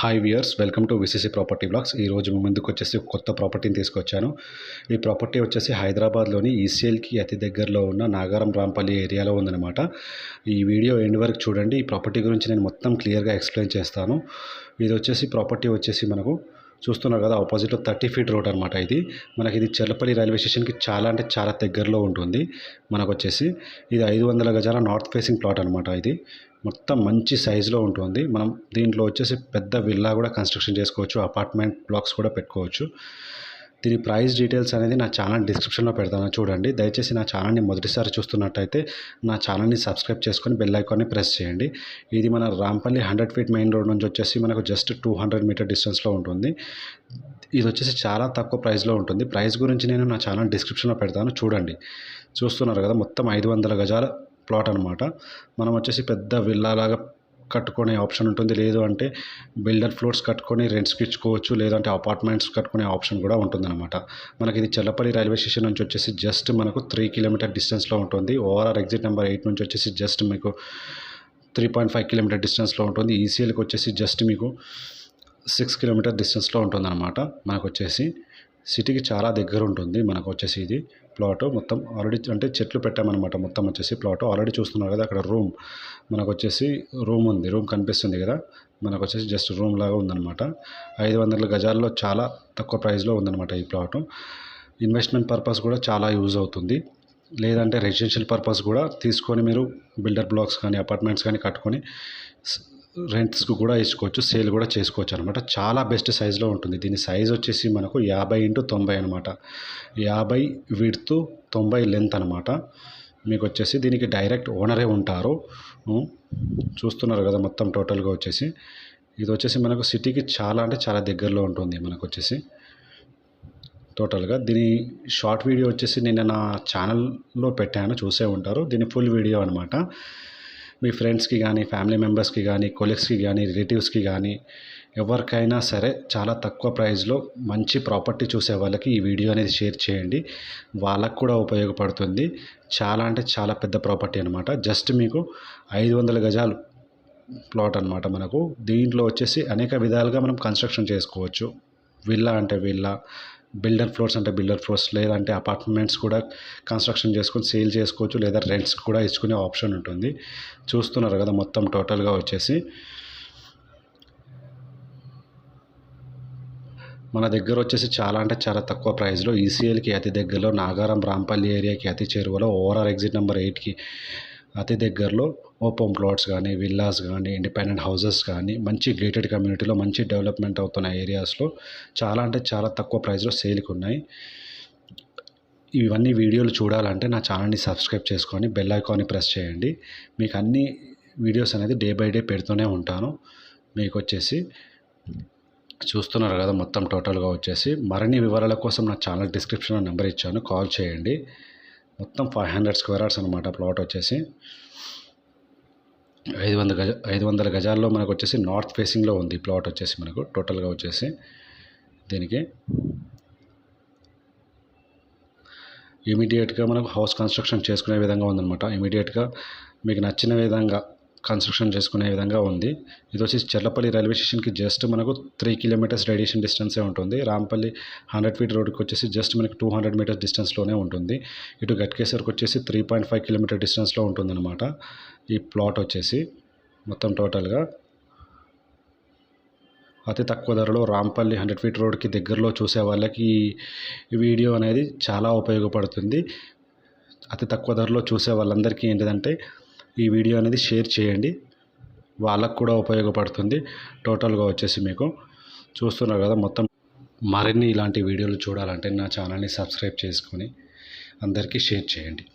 Hi viewers, welcome to VCC property blogs. ఈరోజు మీ ముందుకు వచ్చేసి కొత్త ప్రాపర్టీని తీసుకొచ్చాను. ఈ ప్రాపర్టీ వచ్చేసి హైదరాబాద్లోని ఈసీఎల్కి అతి దగ్గరలో ఉన్న నాగారం రాంపల్లి ఏరియాలో ఉందన్నమాట. ఈ వీడియో ఎండ్ వరకు చూడండి. ఈ ప్రాపర్టీ గురించి నేను మొత్తం క్లియర్గా ఎక్స్ప్లెయిన్ చేస్తాను. ఇది వచ్చేసి ప్రాపర్టీ వచ్చేసి మనకు చూస్తున్నారు కదా, ఆపోజిట్లో 30 ఫీట్ రోడ్ అనమాట. ఇది చెర్లపల్లి రైల్వే స్టేషన్కి చాలా అంటే చాలా దగ్గరలో ఉంటుంది. మనకు వచ్చేసి ఇది 500 గజాల నార్త్ ఫేసింగ్ ప్లాట్ అనమాట. ఇది మొత్తం మంచి సైజులో ఉంటుంది. మనం దీంట్లో వచ్చేసి పెద్ద విల్లా కూడా కన్స్ట్రక్షన్ చేసుకోవచ్చు, అపార్ట్మెంట్ బ్లాక్స్ కూడా పెట్టుకోవచ్చు. దీని ప్రైస్ డీటెయిల్స్ అనేది నా ఛానల్ డిస్క్రిప్షన్లో పెడతాను, చూడండి. దయచేసి నా ఛానల్ని మొదటిసారి చూస్తున్నట్టయితే నా ఛానల్ని సబ్స్క్రైబ్ చేసుకొని బెల్ ఐకాన్ని ప్రెస్ చేయండి. ఇది మన రాంపల్లి 100 ఫీట్ మెయిన్ రోడ్ నుంచి వచ్చేసి మనకు జస్ట్ 200 మీటర్ డిస్టెన్స్లో ఉంటుంది. ఇది వచ్చేసి చాలా తక్కువ ప్రైస్లో ఉంటుంది. ప్రైస్ గురించి నేను నా ఛానల్ డిస్క్రిప్షన్లో పెడతాను, చూడండి. చూస్తున్నారు కదా, మొత్తం 500 గజాల ప్లాట్ అనమాట. మనం వచ్చేసి పెద్ద విల్లాలాగా కట్టుకునే ఆప్షన్ ఉంటుంది, లేదు అంటే బిల్డర్ ఫ్లోర్స్ కట్టుకొని రెంట్స్కి ఇచ్చుకోవచ్చు, లేదంటే అపార్ట్మెంట్స్ కట్టుకునే ఆప్షన్ కూడా ఉంటుందన్నమాట. మనకి ఇది చెర్లపల్లి రైల్వే స్టేషన్ నుంచి వచ్చేసి జస్ట్ మనకు 3 కిలోమీటర్ డిస్టెన్స్లో ఉంటుంది. ఓఆర్ఆర్ ఎగ్జిట్ నెంబర్ 8 నుంచి వచ్చేసి జస్ట్ మీకు 3.5 కిలోమీటర్ డిస్టెన్స్లో ఉంటుంది. ఈసీఎల్కి వచ్చేసి జస్ట్ మీకు 6 కిలోమీటర్ డిస్టెన్స్లో ఉంటుందన్నమాట. మనకు వచ్చేసి సిటీకి చాలా దగ్గర ఉంటుంది. మనకు వచ్చేసి ఇది ప్లాట్ మొత్తం ఆల్రెడీ అంటే చెట్లు పెట్టామన్నమాట. మొత్తం వచ్చేసి ప్లాట్ ఆల్రెడీ చూస్తున్నారు కదా, అక్కడ రూమ్ మనకు వచ్చేసి రూమ్ ఉంది, రూమ్ కనిపిస్తుంది కదా. మనకు వచ్చేసి జస్ట్ రూమ్ లాగా ఉందన్నమాట. 500 గజాల్లో చాలా తక్కువ ప్రైస్లో ఉందన్నమాట ఈ ప్లాట్. ఇన్వెస్ట్మెంట్ పర్పస్ కూడా చాలా యూజ్ అవుతుంది, లేదంటే రెసిడెన్షియల్ పర్పస్ కూడా తీసుకొని మీరు బిల్డర్ బ్లాక్స్ కానీ అపార్ట్మెంట్స్ కానీ కట్టుకొని రెంట్స్కి కూడా ఇచ్చుకోవచ్చు, సేల్ కూడా చేసుకోవచ్చు అనమాట. చాలా బెస్ట్ సైజులో ఉంటుంది. దీని సైజ్ వచ్చేసి మనకు 50x90 అనమాట. 50 విడ్త్ 90 లెంత్ అనమాట. మీకు వచ్చేసి దీనికి డైరెక్ట్ ఓనరే ఉంటారు. చూస్తున్నారు కదా, మొత్తం టోటల్గా వచ్చేసి ఇది వచ్చేసి మనకు సిటీకి చాలా అంటే చాలా దగ్గరలో ఉంటుంది. మనకు వచ్చేసి టోటల్గా దీని షార్ట్ వీడియో వచ్చేసి నేను నా ఛానల్లో పెట్టాను, చూసే ఉంటారు. దీని ఫుల్ వీడియో అనమాట. మీ ఫ్రెండ్స్కి కానీ ఫ్యామిలీ మెంబర్స్కి కానీ కొలీగ్స్కి కానీ రిలేటివ్స్కి కానీ ఎవరికైనా సరే చాలా తక్కువ ప్రైస్లో మంచి ప్రాపర్టీ చూసే వాళ్ళకి ఈ వీడియో అనేది షేర్ చేయండి, వాళ్ళకు కూడా ఉపయోగపడుతుంది. చాలా అంటే చాలా పెద్ద ప్రాపర్టీ అనమాట. జస్ట్ మీకు 500 గజాలు ప్లాట్ అనమాట. మనకు దీంట్లో వచ్చేసి అనేక విధాలుగా మనం కన్స్ట్రక్షన్ చేసుకోవచ్చు. విల్లా అంటే విల్లా, బిల్డర్ ఫ్లోర్స్ అంటే బిల్డర్ ఫ్లోర్స్, లేదంటే అపార్ట్మెంట్స్ కూడా కన్స్ట్రక్షన్ చేసుకొని సేల్ చేసుకోవచ్చు, లేదా రెంట్స్ కూడా ఇచ్చుకునే ఆప్షన్ ఉంటుంది. చూస్తున్నారు కదా, మొత్తం టోటల్గా వచ్చేసి మన దగ్గర వచ్చేసి చాలా అంటే చాలా తక్కువ ప్రైస్లో ఈసీఎల్కి అతి దగ్గరలో, నాగారం రాంపల్లి ఏరియాకి అతి చేరువలో, ఓఆర్ఆర్ ఎగ్జిట్ నెంబర్ 8కి అతి దగ్గరలో ఓపెన్ ప్లాట్స్ కానీ విల్లాస్ కానీ ఇండిపెండెంట్ హౌసెస్ కానీ మంచి గేటెడ్ కమ్యూనిటీలో మంచి డెవలప్మెంట్ అవుతున్న ఏరియాస్లో చాలా అంటే చాలా తక్కువ ప్రైస్లో సేల్కి ఉన్నాయి. ఇవన్నీ వీడియోలు చూడాలంటే నా ఛానల్ని సబ్స్క్రైబ్ చేసుకొని బెల్ ఐకాన్ని ప్రెస్ చేయండి. మీకు అన్ని వీడియోస్ అనేది డే బై డే పెడుతూనే ఉంటాను. మీకు వచ్చేసి చూస్తున్నారు కదా, మొత్తం టోటల్గా వచ్చేసి మరిన్ని వివరాల కోసం నా ఛానల్ డిస్క్రిప్షన్లో నెంబర్ ఇచ్చాను, కాల్ చేయండి. మొత్తం 500 స్క్వేర్ యార్డ్స్ అనమాట ప్లాట్ వచ్చేసి. 500 గజాల్లో మనకు వచ్చేసి నార్త్ ఫేసింగ్లో ఉంది ప్లాట్ వచ్చేసి. మనకు టోటల్గా వచ్చేసి దీనికి ఇమీడియట్గా మనకు హౌస్ కన్స్ట్రక్షన్ చేసుకునే విధంగా ఉందన్నమాట. ఇమీడియట్గా మీకు నచ్చిన విధంగా కన్స్ట్రక్షన్ చేసుకునే విధంగా ఉంది. ఇది వచ్చి చెర్లపల్లి రైల్వే స్టేషన్కి జస్ట్ మనకు 3 కిలోమీటర్స్ రేడియేషన్ డిస్టెన్సే ఉంటుంది. రాంపల్లి 100 ఫీట్ రోడ్కి వచ్చేసి జస్ట్ మనకి 200 మీటర్స్ డిస్టెన్స్లోనే ఉంటుంది. ఇటు గట్కేసర్కి వచ్చేసి 3.5 కిలోమీటర్ డిస్టెన్స్లో ఉంటుందన్నమాట ఈ ప్లాట్ వచ్చేసి. మొత్తం టోటల్గా అతి తక్కువ ధరలో రాంపల్లి 100 ఫీట్ రోడ్కి దగ్గరలో చూసే వాళ్ళకి ఈ వీడియో అనేది చాలా ఉపయోగపడుతుంది. అతి తక్కువ ధరలో చూసే వాళ్ళందరికీ ఏంటిదంటే ఈ వీడియో అనేది షేర్ చేయండి, వాళ్ళకు కూడా ఉపయోగపడుతుంది. టోటల్గా వచ్చేసి మీకు చూస్తున్నారు కదా, మొత్తం మరిన్ని ఇలాంటి వీడియోలు చూడాలంటే నా ఛానల్ని సబ్స్క్రైబ్ చేసుకొని అందరికీ షేర్ చేయండి.